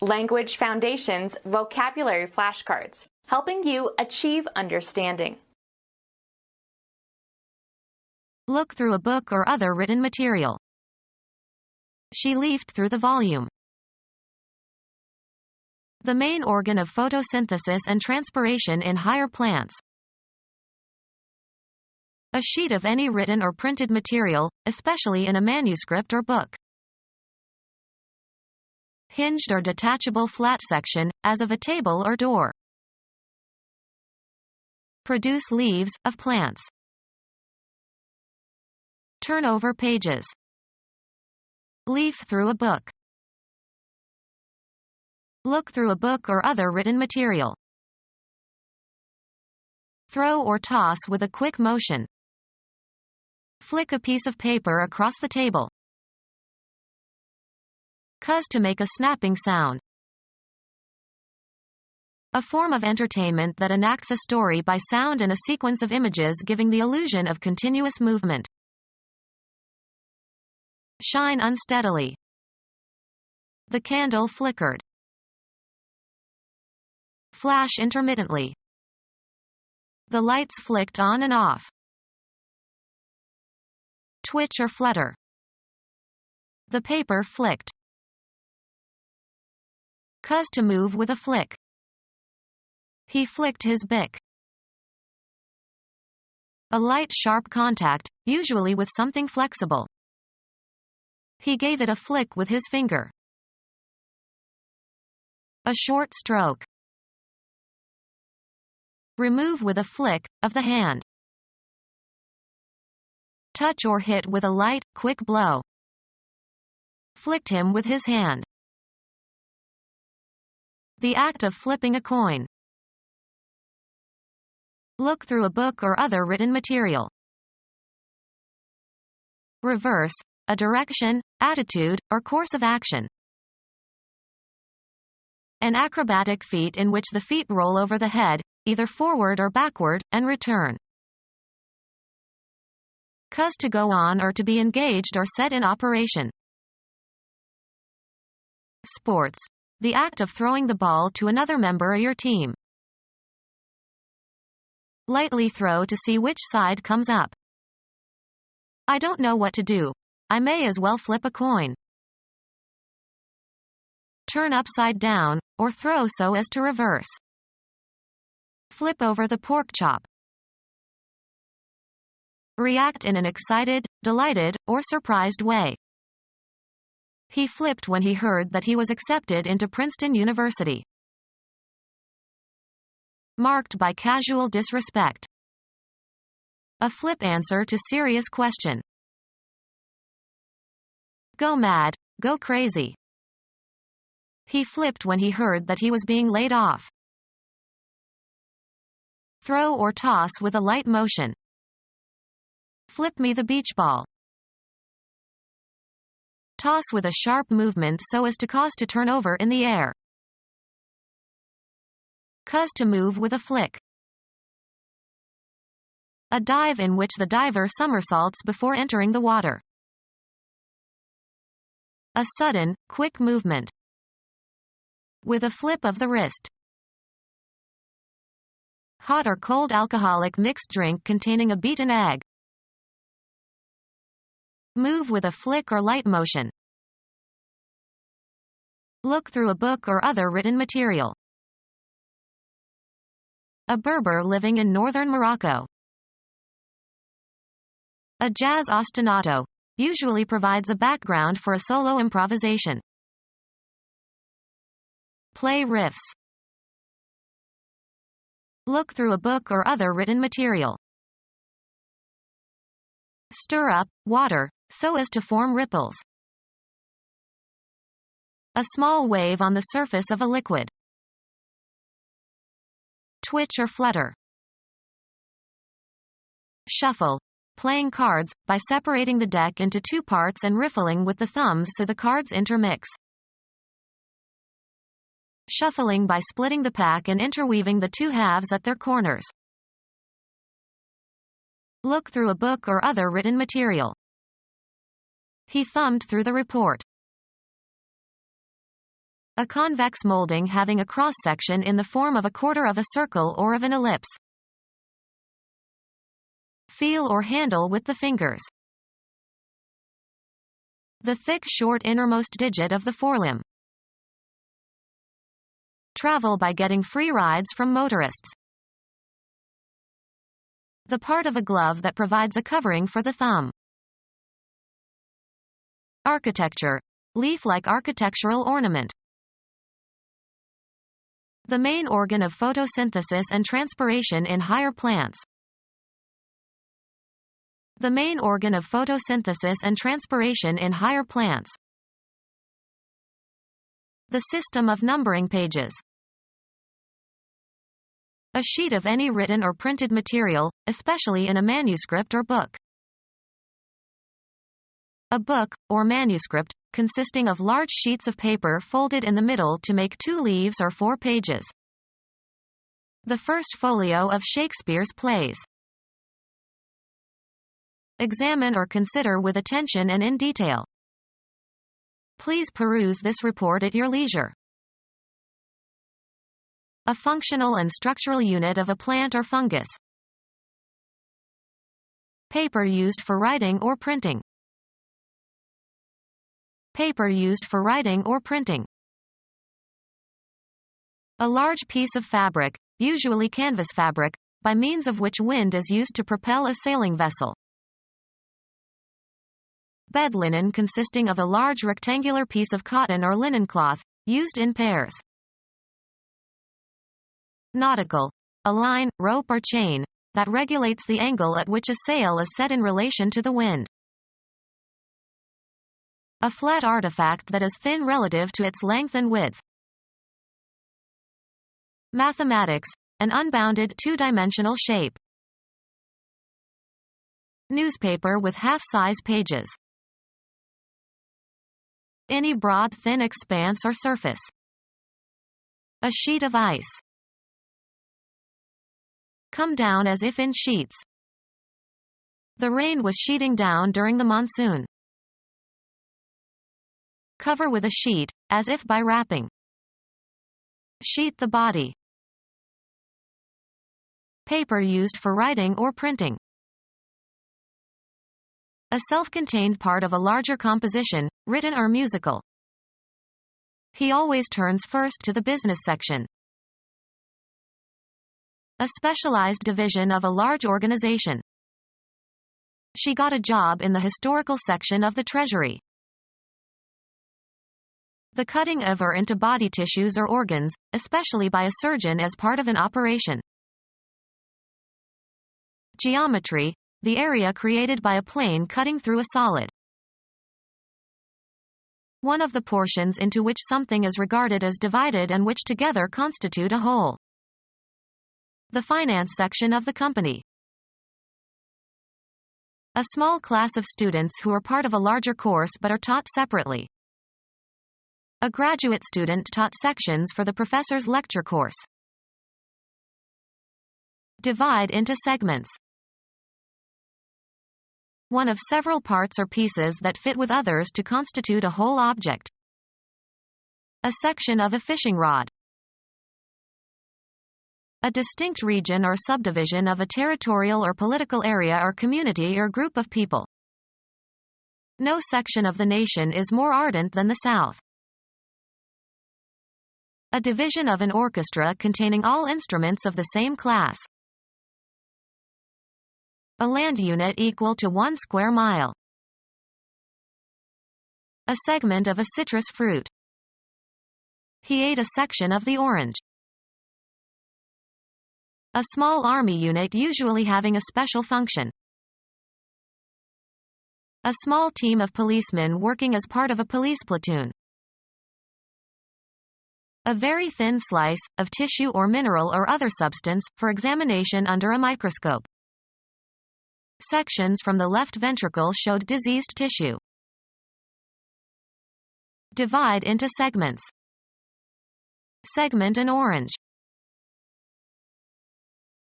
Language Foundations Vocabulary Flashcards, helping you achieve understanding. Look through a book or other written material. She leafed through the volume. The main organ of photosynthesis and transpiration in higher plants. A sheet of any written or printed material, especially in a manuscript or book. Hinged or detachable flat section, as of a table or door. Produce leaves, of plants. Turn over pages. Leaf through a book. Look through a book or other written material. Throw or toss with a quick motion. Flick a piece of paper across the table. Cuz to make a snapping sound. A form of entertainment that enacts a story by sound and a sequence of images giving the illusion of continuous movement. Shine unsteadily. The candle flickered. Flash intermittently. The lights flicked on and off. Twitch or flutter. The paper flicked. Cuz to move with a flick. He flicked his bic. A light sharp contact, usually with something flexible. He gave it a flick with his finger. A short stroke. Remove with a flick, of the hand. Touch or hit with a light, quick blow. Flicked him with his hand. The act of flipping a coin. Look through a book or other written material. Reverse, a direction, attitude, or course of action. An acrobatic feat in which the feet roll over the head, either forward or backward, and return. Cuz to go on or to be engaged or set in operation. Sports. The act of throwing the ball to another member of your team. Lightly throw to see which side comes up. I don't know what to do. I may as well flip a coin. Turn upside down, or throw so as to reverse. Flip over the pork chop. React in an excited, delighted, or surprised way. He flipped when he heard that he was accepted into Princeton University. Marked by casual disrespect. A flip answer to serious question. Go mad, go crazy. He flipped when he heard that he was being laid off. Throw or toss with a light motion. Flip me the beach ball. Toss with a sharp movement so as to cause to turn over in the air. Cuz to move with a flick. A dive in which the diver somersaults before entering the water. A sudden, quick movement. With a flip of the wrist. Hot or cold alcoholic mixed drink containing a beaten egg. Move with a flick or light motion. Look through a book or other written material. A Berber living in northern Morocco. A jazz ostinato usually provides a background for a solo improvisation. Play riffs. Look through a book or other written material. Stir up water so as to form ripples. A small wave on the surface of a liquid. Twitch or flutter. Shuffle. Playing cards, by separating the deck into two parts and riffling with the thumbs so the cards intermix. Shuffling by splitting the pack and interweaving the two halves at their corners. Look through a book or other written material. He thumbed through the report. A convex molding having a cross-section in the form of a quarter of a circle or of an ellipse. Feel or handle with the fingers. The thick short innermost digit of the forelimb. Travel by getting free rides from motorists. The part of a glove that provides a covering for the thumb. Architecture. Leaf-like architectural ornament. The main organ of photosynthesis and transpiration in higher plants. The main organ of photosynthesis and transpiration in higher plants. The system of numbering pages. A sheet of any written or printed material, especially in a manuscript or book. A book, or manuscript, consisting of large sheets of paper folded in the middle to make 2 leaves or 4 pages. The first folio of Shakespeare's plays. Examine or consider with attention and in detail. Please peruse this report at your leisure. A functional and structural unit of a plant or fungus. Paper used for writing or printing. Paper used for writing or printing. A large piece of fabric, usually canvas fabric, by means of which wind is used to propel a sailing vessel. Bed linen consisting of a large rectangular piece of cotton or linen cloth, used in pairs. Nautical. A line, rope or chain, that regulates the angle at which a sail is set in relation to the wind. A flat artifact that is thin relative to its length and width. Mathematics. An unbounded two-dimensional shape. Newspaper with half-size pages. Any broad thin expanse or surface. A sheet of ice. Come down as if in sheets. The rain was sheeting down during the monsoon. Cover with a sheet, as if by wrapping. Sheet the body. Paper used for writing or printing. A self-contained part of a larger composition, written or musical. He always turns first to the business section. A specialized division of a large organization. She got a job in the historical section of the Treasury. The cutting of or into body tissues or organs, especially by a surgeon as part of an operation. Geometry. The area created by a plane cutting through a solid. One of the portions into which something is regarded as divided and which together constitute a whole. The finance section of the company. A small class of students who are part of a larger course but are taught separately. A graduate student taught sections for the professor's lecture course. Divide into segments. One of several parts or pieces that fit with others to constitute a whole object. A section of a fishing rod. A distinct region or subdivision of a territorial or political area or community or group of people. No section of the nation is more ardent than the South. A division of an orchestra containing all instruments of the same class. A land unit equal to 1 square mile. A segment of a citrus fruit. He ate a section of the orange. A small army unit usually having a special function. A small team of policemen working as part of a police platoon. A very thin slice, of tissue or mineral or other substance, for examination under a microscope. Sections from the left ventricle showed diseased tissue. Divide into segments. Segment an orange.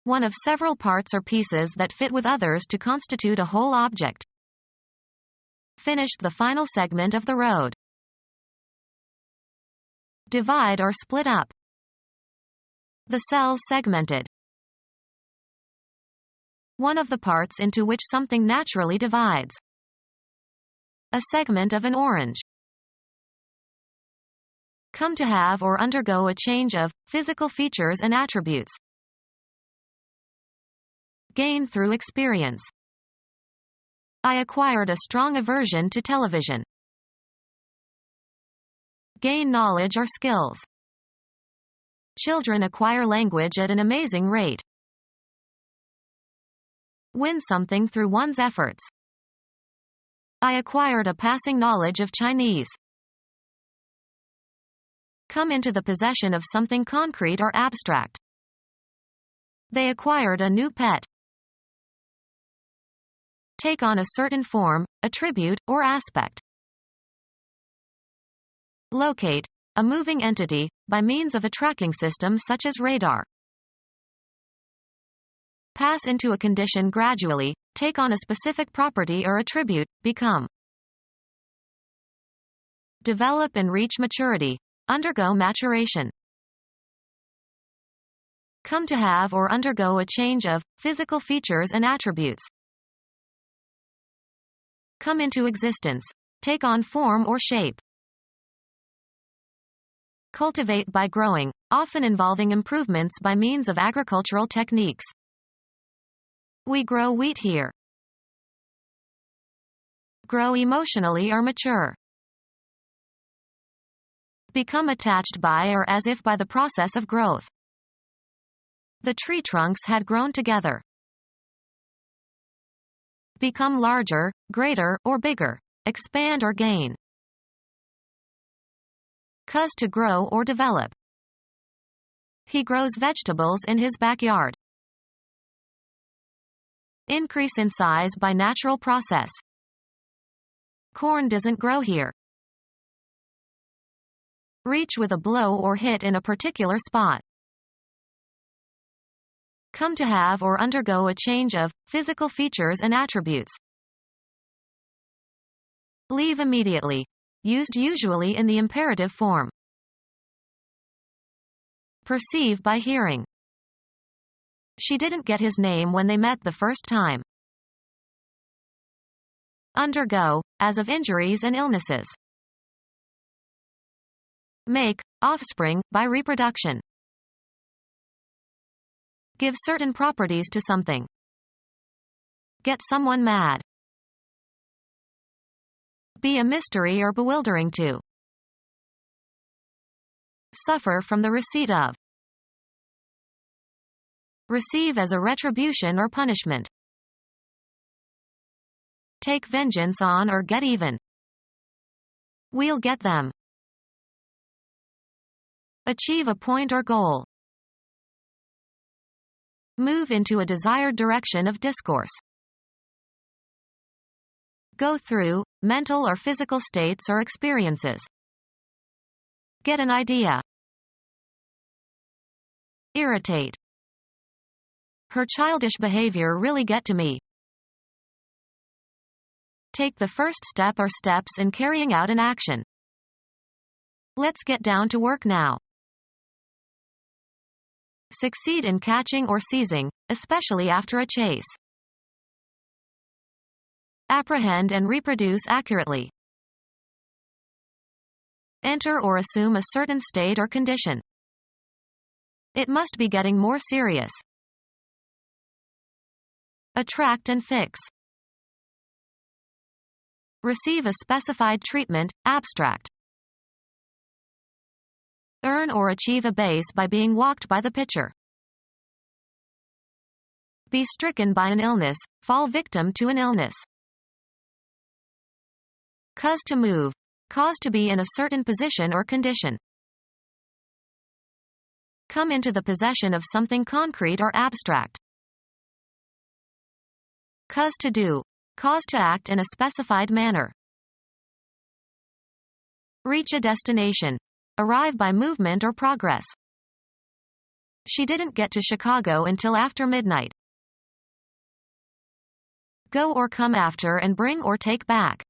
One of several parts or pieces that fit with others to constitute a whole object. Finished the final segment of the road. Divide or split up. The cells segmented. One of the parts into which something naturally divides. A segment of an orange. Come to have or undergo a change of physical features and attributes. Gain through experience. I acquired a strong aversion to television. Gain knowledge or skills. Children acquire language at an amazing rate. Win something through one's efforts. I acquired a passing knowledge of Chinese. Come into the possession of something concrete or abstract. They acquired a new pet. Take on a certain form, attribute, or aspect. Locate, a moving entity, by means of a tracking system such as radar. Pass into a condition gradually, take on a specific property or attribute, become. Develop and reach maturity, undergo maturation. Come to have or undergo a change of physical features and attributes. Come into existence, take on form or shape. Cultivate by growing, often involving improvements by means of agricultural techniques. We grow wheat here. Grow emotionally or mature. Become attached by or as if by the process of growth. The tree trunks had grown together. Become larger, greater, or bigger. Expand or gain. Cause to grow or develop. He grows vegetables in his backyard. Increase in size by natural process. Corn doesn't grow here. Reach with a blow or hit in a particular spot. Come to have or undergo a change of physical features and attributes. Leave immediately. Used usually in the imperative form. Perceive by hearing. She didn't get his name when they met the first time. Undergo, as of injuries and illnesses. Make, offspring, by reproduction. Give certain properties to something. Get someone mad. Be a mystery or bewildering to. Suffer from the receipt of. Receive as a retribution or punishment. Take vengeance on or get even. We'll get them. Achieve a point or goal. Move into a desired direction of discourse. Go through, mental or physical states or experiences. Get an idea. Irritate. Her childish behavior really get to me. Take the first step or steps in carrying out an action. Let's get down to work now. Succeed in catching or seizing, especially after a chase. Apprehend and reproduce accurately. Enter or assume a certain state or condition. It must be getting more serious. Attract and fix. Receive a specified treatment, abstract. Earn or achieve a base by being walked by the pitcher. Be stricken by an illness, fall victim to an illness. Cause to move. Cause to be in a certain position or condition. Come into the possession of something concrete or abstract. Cause to do. Cause to act in a specified manner. Reach a destination. Arrive by movement or progress. She didn't get to Chicago until after midnight. Go or come after and bring or take back.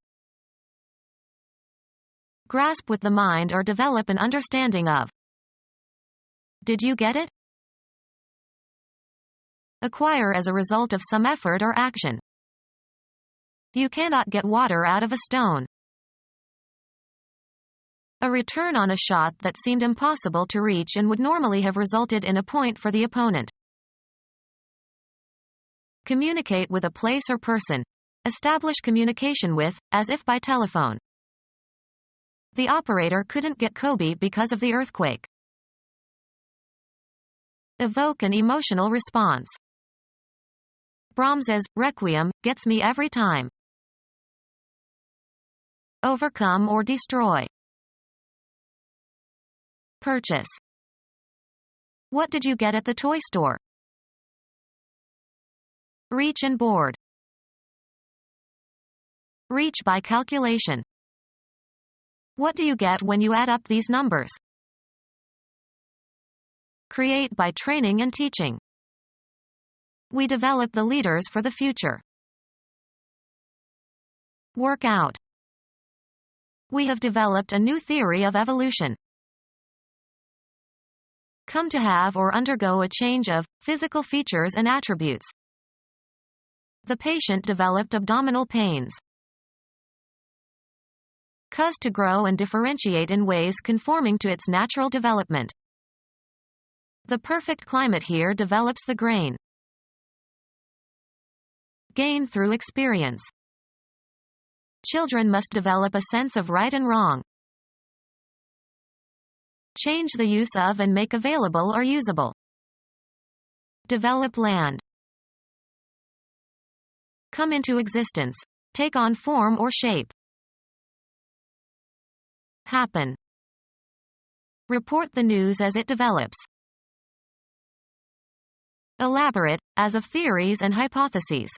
grasp with the mind or develop an understanding of. Did you get it? Acquire as a result of some effort or action. You cannot get water out of a stone. A return on a shot that seemed impossible to reach and would normally have resulted in a point for the opponent. Communicate with a place or person. Establish communication with, as if by telephone. The operator couldn't get Kobe because of the earthquake. Evoke an emotional response. Brahms's Requiem gets me every time. Overcome or destroy. Purchase. What did you get at the toy store? Reach and board. Reach by calculation. What do you get when you add up these numbers? Create by training and teaching. We develop the leaders for the future. Work out. We have developed a new theory of evolution. Come to have or undergo a change of physical features and attributes. The patient developed abdominal pains. Cause to grow and differentiate in ways conforming to its natural development. The perfect climate here develops the grain. Gain through experience. Children must develop a sense of right and wrong. Change the use of and make available or usable. Develop land. Come into existence. Take on form or shape. Happen. Report the news as it develops. Elaborate, as of theories and hypotheses.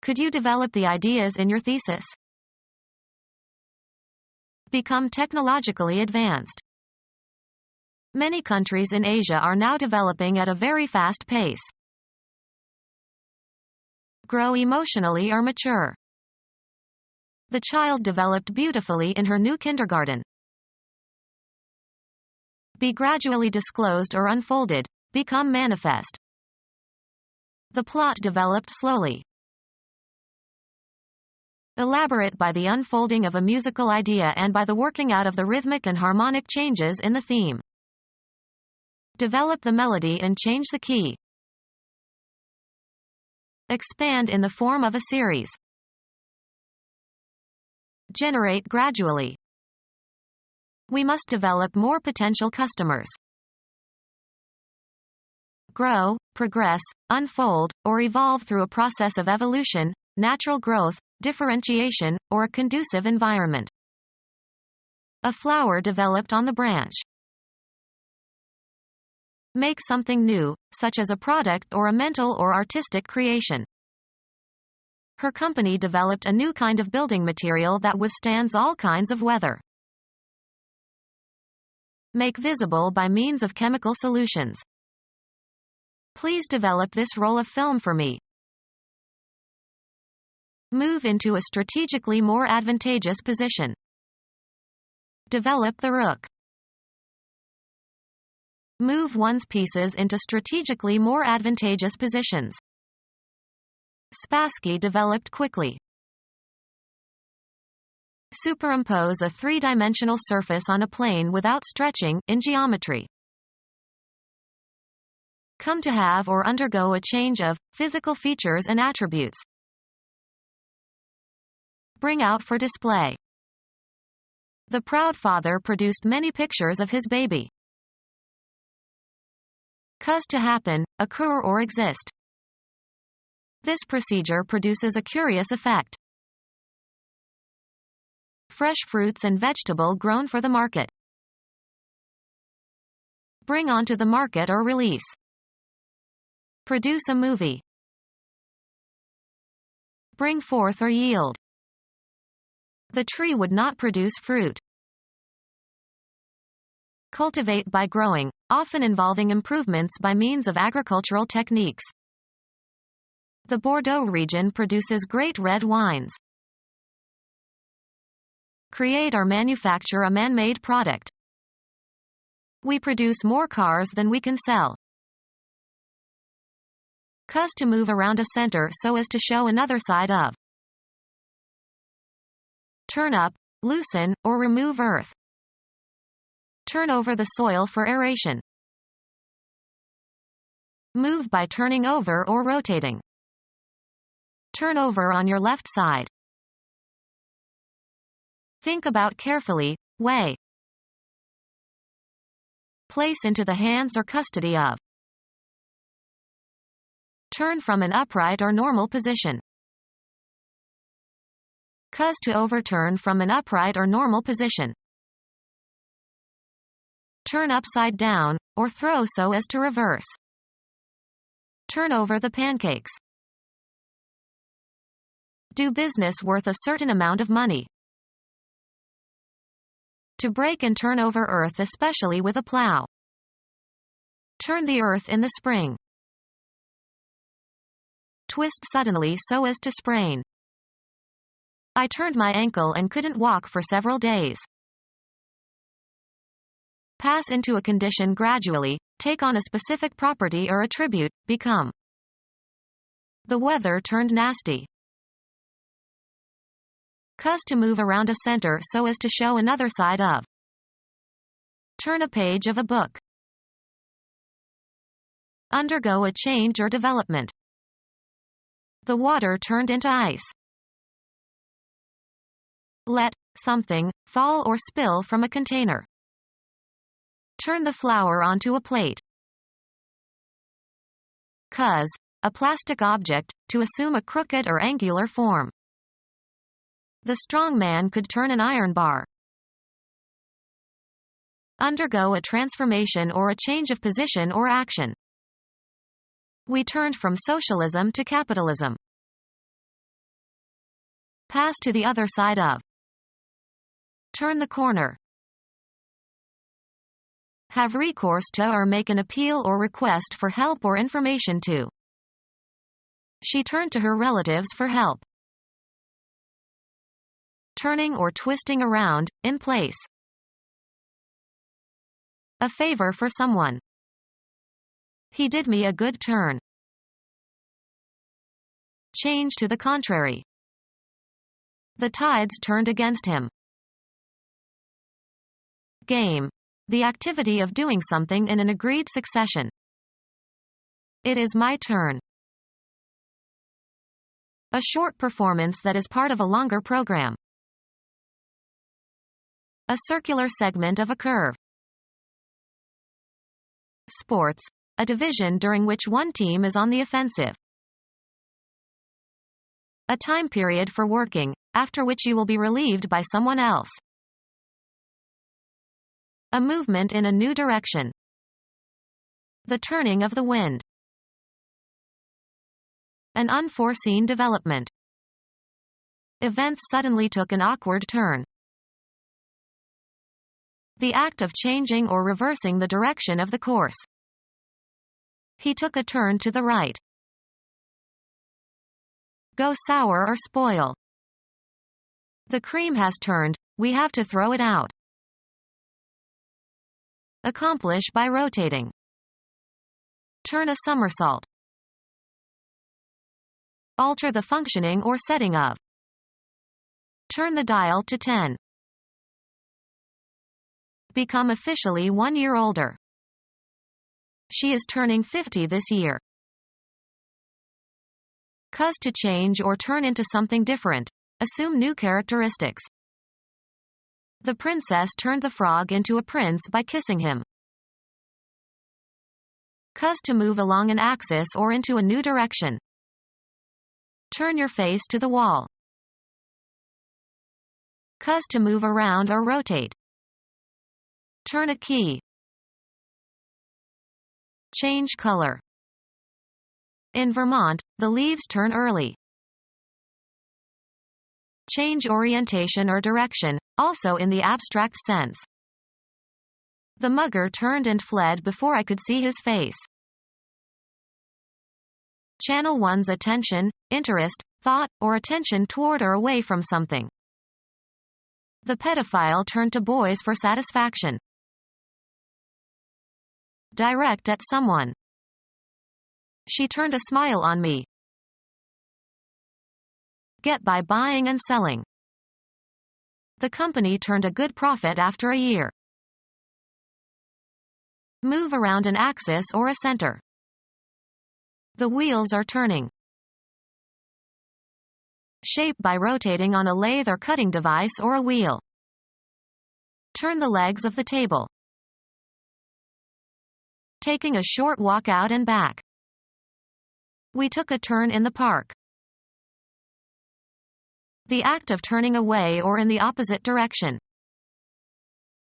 Could you develop the ideas in your thesis? Become technologically advanced. Many countries in Asia are now developing at a very fast pace. Grow emotionally or mature. The child developed beautifully in her new kindergarten. Be gradually disclosed or unfolded. Become manifest. The plot developed slowly. Elaborate by the unfolding of a musical idea and by the working out of the rhythmic and harmonic changes in the theme. Develop the melody and change the key. Expand in the form of a series. Generate gradually. We must develop more potential customers. Grow, progress, unfold, or evolve through a process of evolution, natural growth, differentiation, or a conducive environment. A flower developed on the branch. Make something new, such as a product or a mental or artistic creation. Her company developed a new kind of building material that withstands all kinds of weather. Make visible by means of chemical solutions. Please develop this roll of film for me. Move into a strategically more advantageous position. Develop the rook. Move one's pieces into strategically more advantageous positions. Spassky developed quickly. Superimpose a three-dimensional surface on a plane without stretching, in geometry. Come to have or undergo a change of physical features and attributes. Bring out for display. The proud father produced many pictures of his baby. Cause to happen, occur or exist. This procedure produces a curious effect. Fresh fruits and vegetable grown for the market. Bring onto the market or release. Produce a movie. Bring forth or yield. The tree would not produce fruit. Cultivate by growing, often involving improvements by means of agricultural techniques. The Bordeaux region produces great red wines. create or manufacture a man-made product. We produce more cars than we can sell. Cause to move around a center so as to show another side of. Turn up, loosen, or remove earth. Turn over the soil for aeration. Move by turning over or rotating. Turn over on your left side. Think about carefully, weigh. Place into the hands or custody of. Turn from an upright or normal position. Cause to overturn from an upright or normal position. Turn upside down, or throw so as to reverse. Turn over the pancakes. Do business worth a certain amount of money. To break and turn over earth, especially with a plow. Turn the earth in the spring. Twist suddenly so as to sprain. I turned my ankle and couldn't walk for several days. Pass into a condition gradually, take on a specific property or attribute, become. The weather turned nasty. Cause to move around a center so as to show another side of. Turn a page of a book. Undergo a change or development. The water turned into ice. Let something fall or spill from a container. Turn the flour onto a plate. Cause a plastic object, to assume a crooked or angular form. The strong man could turn an iron bar. Undergo a transformation or a change of position or action. We turned from socialism to capitalism. Pass to the other side of. Turn the corner. Have recourse to or make an appeal or request for help or information to. She turned to her relatives for help. Turning or twisting around, in place. A favor for someone. He did me a good turn. Change to the contrary. The tides turned against him. Game. The activity of doing something in an agreed succession. It is my turn. A short performance that is part of a longer program. A circular segment of a curve. Sports. A division during which one team is on the offensive. A time period for working, after which you will be relieved by someone else. A movement in a new direction. The turning of the wind. An unforeseen development. Events suddenly took an awkward turn. The act of changing or reversing the direction of the course. He took a turn to the right. Go sour or spoil. The cream has turned, we have to throw it out. Accomplish by rotating. Turn a somersault. Alter the functioning or setting of. Turn the dial to 10. Become officially 1 year older. She is turning 50 this year. Cause to change or turn into something different. Assume new characteristics. The princess turned the frog into a prince by kissing him. Cause to move along an axis or into a new direction. Turn your face to the wall. Cause to move around or rotate. Turn a key. Change color. In Vermont, the leaves turn early. Change orientation or direction, also in the abstract sense. The mugger turned and fled before I could see his face. Channel one's attention, interest, thought, or attention toward or away from something. The pedophile turned to boys for satisfaction. Direct at someone. She turned a smile on me. Get by buying and selling. The company turned a good profit after a year. Move around an axis or a center. The wheels are turning. Shape by rotating on a lathe or cutting device or a wheel. Turn the legs of the table. Taking a short walk out and back. We took a turn in the park. The act of turning away or in the opposite direction.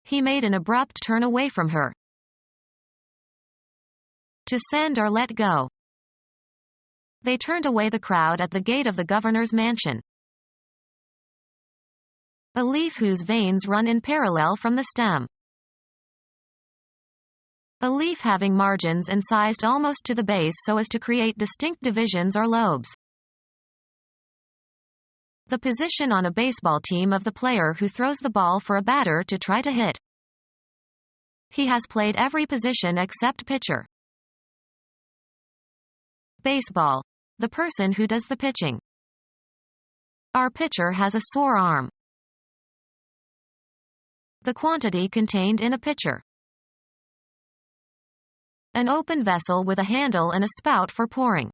He made an abrupt turn away from her. To send or let go. They turned away the crowd at the gate of the governor's mansion. A leaf whose veins run in parallel from the stem. A leaf having margins incised almost to the base so as to create distinct divisions or lobes. The position on a baseball team of the player who throws the ball for a batter to try to hit. He has played every position except pitcher. Baseball. The person who does the pitching. Our pitcher has a sore arm. The quantity contained in a pitcher. An open vessel with a handle and a spout for pouring.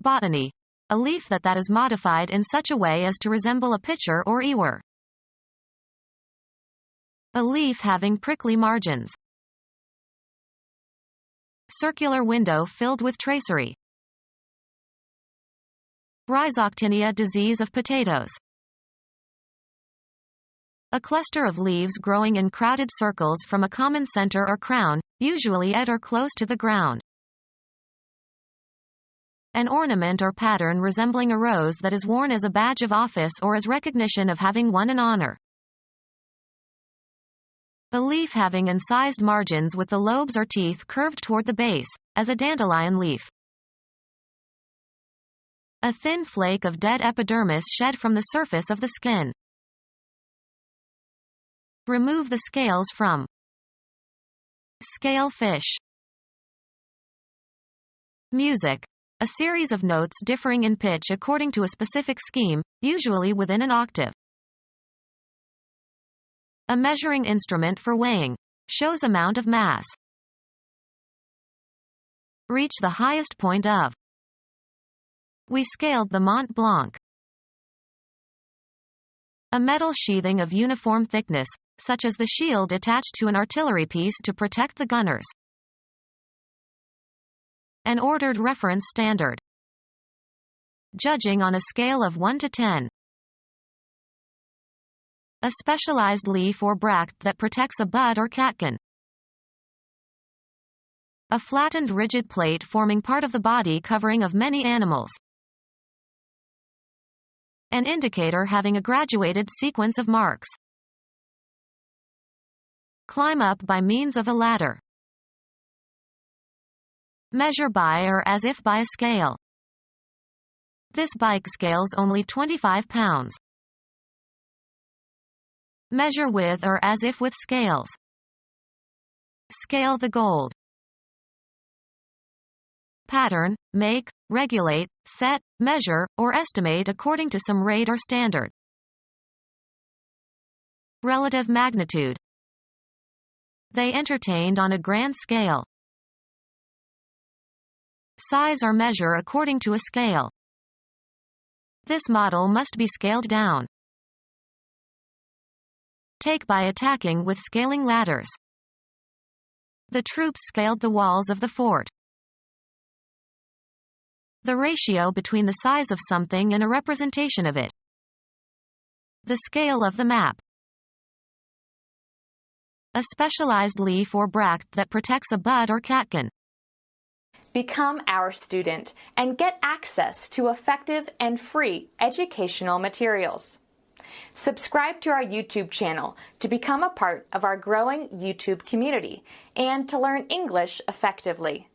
Botany. A leaf that is modified in such a way as to resemble a pitcher or ewer. A leaf having prickly margins. Circular window filled with tracery. Rhizoctinia disease of potatoes. A cluster of leaves growing in crowded circles from a common center or crown, usually at or close to the ground. An ornament or pattern resembling a rose that is worn as a badge of office or as recognition of having won an honor. A leaf having incised margins with the lobes or teeth curved toward the base, as a dandelion leaf. A thin flake of dead epidermis shed from the surface of the skin. Remove the scales from. Scale fish. Music. A series of notes differing in pitch according to a specific scheme, usually within an octave. A measuring instrument for weighing. Shows amount of mass. Reach the highest point of. We scaled the Mont Blanc. A metal sheathing of uniform thickness, such as the shield attached to an artillery piece to protect the gunners. An ordered reference standard. Judging on a scale of 1 to 10. A specialized leaf or bract that protects a bud or catkin. A flattened rigid plate forming part of the body covering of many animals. An indicator having a graduated sequence of marks. Climb up by means of a ladder. Measure by or as if by a scale. This bike scales only 25 pounds. Measure with or as if with scales. Scale the gold. Pattern, make, regulate, set, measure, or estimate according to some rate or standard. Relative magnitude. They entertained on a grand scale. Size or measure according to a scale. This model must be scaled down. Take by attacking with scaling ladders. The troops scaled the walls of the fort. The ratio between the size of something and a representation of it. The scale of the map. A specialized leaf or bract that protects a bud or catkin. Become our student and get access to effective and free educational materials. Subscribe to our YouTube channel to become a part of our growing YouTube community and to learn English effectively.